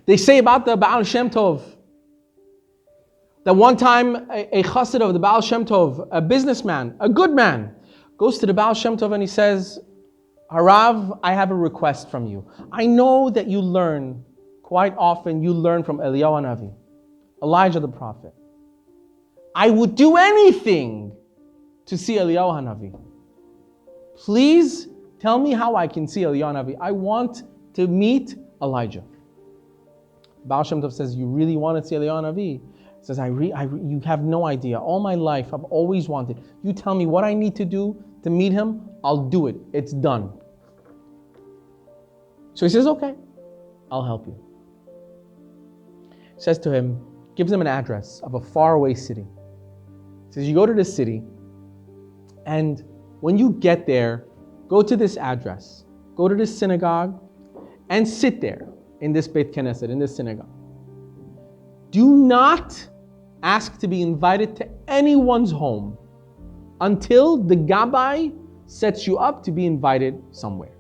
They say about the Baal Shem Tov that one time a chassid of the Baal Shem Tov, a businessman, a good man, goes to the Baal Shem Tov and he says, Harav, I have a request from you. I know that you learn, quite often you learn from Eliyahu Hanavi, Elijah the prophet. I would do anything to see Eliyahu Hanavi. Please tell me how I can see Eliyahu Hanavi. I want to meet Elijah. Baal Shem Tov says, you really want to see Eliyahu Hanavi? He says, you have no idea. All my life, I've always wanted. You tell me what I need to do to meet him, I'll do it. It's done. So he says, okay, I'll help you. He says to him, gives him an address of a faraway city. He says, you go to this city, and when you get there, go to this address, go to this synagogue, and sit there in this Beit Knesset, in this synagogue. Do not ask to be invited to anyone's home until the Gabbai sets you up to be invited somewhere.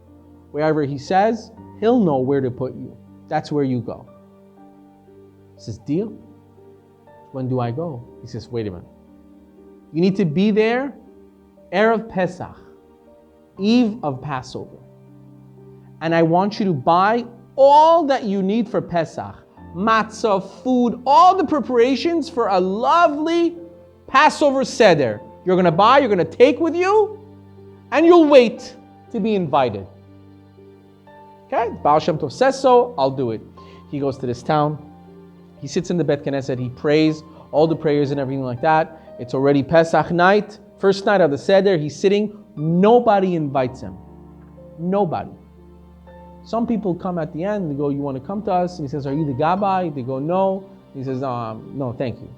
Wherever he says, he'll know where to put you. That's where you go. He says, deal. When do I go? He says, wait a minute. You need to be there Erev Pesach, Eve of Passover. And I want you to buy all that you need for Pesach. Matzah, food, all the preparations for a lovely Passover Seder. You're going to buy, you're going to take with you, and you'll wait to be invited. Okay? Baal Shem Tov says so, I'll do it. He goes to this town. He sits in the Beit Knesset. He prays all the prayers and everything like that. It's already Pesach night, first night of the Seder. He's sitting. Nobody invites him. Nobody. Some people come at the end, they go, you want to come to us? And he says, are you the Gabbai? They go, no. He says, no, thank you.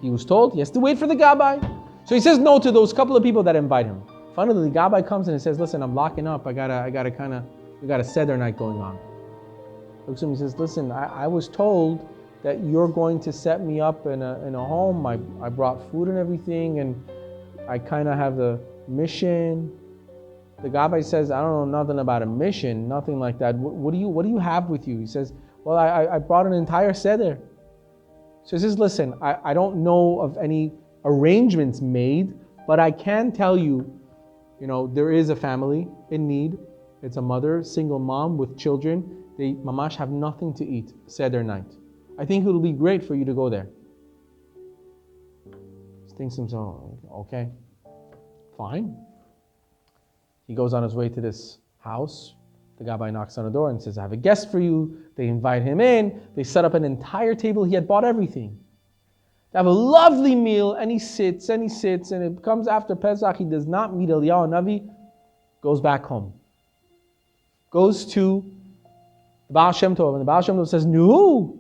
He was told he has to wait for the Gabbai. So he says no to those couple of people that invite him. Finally, the Gabbai comes and he says, listen, I'm locking up. we got a Seder night going on. Looks at him, he says, listen, I was told that you're going to set me up in a home. I brought food and everything, and I kind of have the mission. The Gabbai says, I don't know nothing about a mission, nothing like that. What do you have with you? He says, well, I brought an entire Seder. So he says, listen, I don't know of any arrangements made, but I can tell you, there is a family in need. It's a mother, single mom with children. They mamash have nothing to eat Seder night. I think it'll be great for you to go there. He thinks to himself, okay, fine. He goes on his way to this house. The Gabbai knocks on the door and says, I have a guest for you. They invite him in. They set up an entire table. He had bought everything. They have a lovely meal, and he sits, and it comes after Pesach. He does not meet Eliyahu Hanavi, goes back home. Goes to the Baal Shem Tov, and the Baal Shem Tov says, no.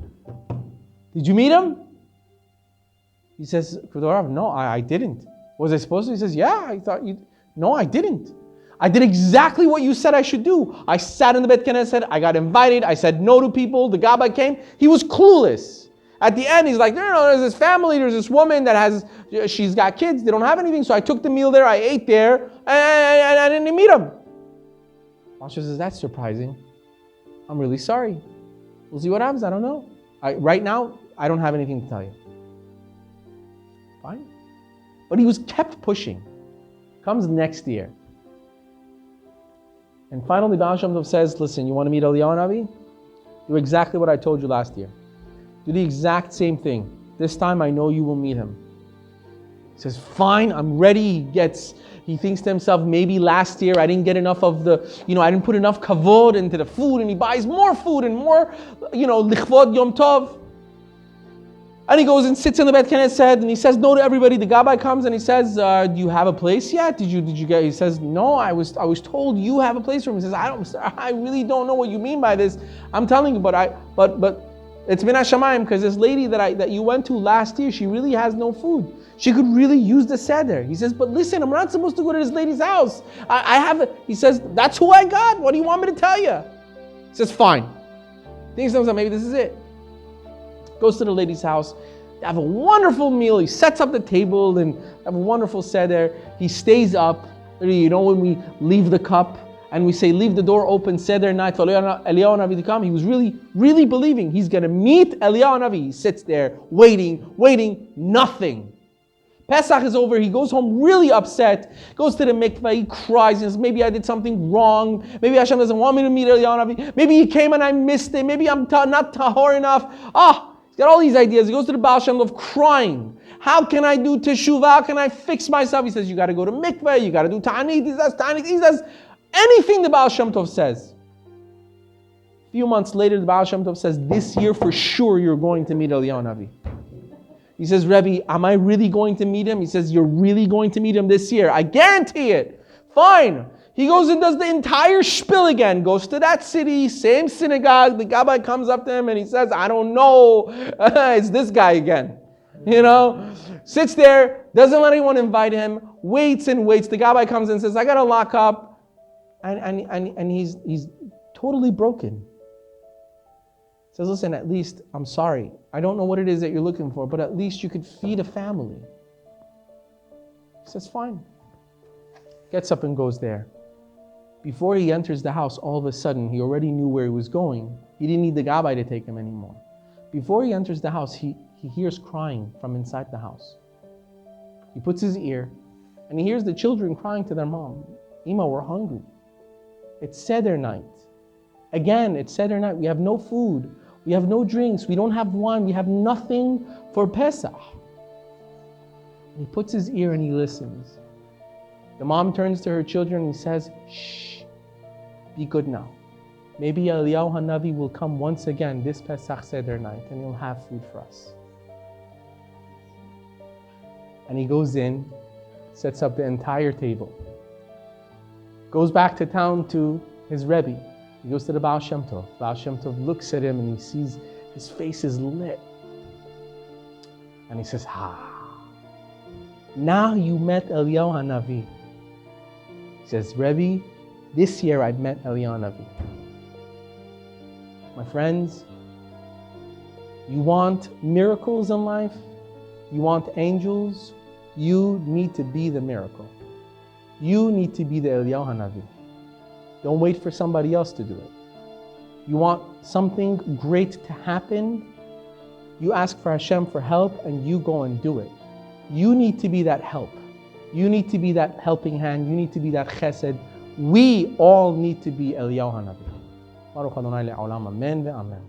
Did you meet him? He says, no, I didn't. Was I supposed to? He says, yeah, I thought you... No, I didn't. I did exactly what you said I should do. I sat in the Beit Knesset, I got invited, I said no to people, the Gabbai came. He was clueless. At the end, he's like, no, there's this family, there's this woman that she's got kids, they don't have anything, so I took the meal there, I ate there, and I didn't meet him. Masha says, that's surprising. I'm really sorry. We'll see what happens, I don't know. Right now, I don't have anything to tell you. Fine. But he was kept pushing. Comes next year. And finally, Baal Shem Tov says, listen, you want to meet Eliyahu Hanavi? Do exactly what I told you last year. Do the exact same thing. This time I know you will meet him. He says, fine, I'm ready. He thinks to himself, maybe last year I didn't get enough of I didn't put enough kavod into the food, and he buys more food and more, lichvod Yom Tov. And he goes and sits in the Beit Knesset and he says no to everybody. The Gabbai comes and he says, do you have a place yet? Did you get? He says, no, I was told you have a place for him. He says, I really don't know what you mean by this. I'm telling you, but it's min hashamayim, because this lady that you went to last year, she really has no food. She could really use the Seder. He says, but listen, I'm not supposed to go to this lady's house. He says, that's who I got. What do you want me to tell you? He says, fine. Thinks to himself, maybe this is it. Goes to the lady's house. They have a wonderful meal. He sets up the table and have a wonderful Seder. He stays up. When we leave the cup and we say, leave the door open, Seder night for Eliyahu Hanavi to come. He was really, really believing he's going to meet Eliyahu Hanavi. He sits there waiting, nothing. Pesach is over, he goes home really upset, goes to the mikveh, he cries, and says, maybe I did something wrong, maybe Hashem doesn't want me to meet Eliyahu Hanavi, maybe he came and I missed it, maybe I'm not tahor enough. He's got all these ideas. He goes to the Baal Shem Tov crying. How can I do teshuvah? How can I fix myself? He says, you got to go to mikveh, you got to do ta'anit. He says ta'anit. He says anything the Baal Shem Tov says. A few months later, the Baal Shem Tov says, this year for sure you're going to meet Eliyahu Hanavi. He says, Rebbe, am I really going to meet him? He says, you're really going to meet him this year. I guarantee it. Fine. He goes and does the entire spiel again. Goes to that city, same synagogue. The Gabbai comes up to him and he says, I don't know. It's this guy again. Sits there, doesn't let anyone invite him, waits and waits. The Gabbai comes and says, I got to lock up. And he's totally broken. Says, listen, at least, I'm sorry. I don't know what it is that you're looking for, but at least you could feed a family. He says, fine. Gets up and goes there. Before he enters the house, all of a sudden, he already knew where he was going. He didn't need the Gabbai to take him anymore. Before he enters the house, he hears crying from inside the house. He puts his ear, and he hears the children crying to their mom. Ima, we're hungry. It's Seder night. Again, it's Seder night. We have no food. We have no drinks. We don't have wine. We have nothing for Pesach. And he puts his ear and he listens. The mom turns to her children and says, shh, be good now. Maybe Eliyahu Hanavi will come once again this Pesach Seder night and he'll have food for us. And he goes in, sets up the entire table. Goes back to town to his Rebbe. He goes to the Baal Shem Tov. Baal Shem Tov looks at him and he sees his face is lit. And he says, now you met Eliyahu Hanavi. He says, Rebbe, this year I met Eliyahu Hanavi. My friends, you want miracles in life? You want angels? You need to be the miracle. You need to be the Eliyahu Hanavi. Don't wait for somebody else to do it. You want something great to happen? You ask for Hashem for help and you go and do it. You need to be that help. You need to be that helping hand. You need to be that chesed. We all need to be Eliyahu Hanavi. Baruch Adonai le'olam. Amen ve'amen.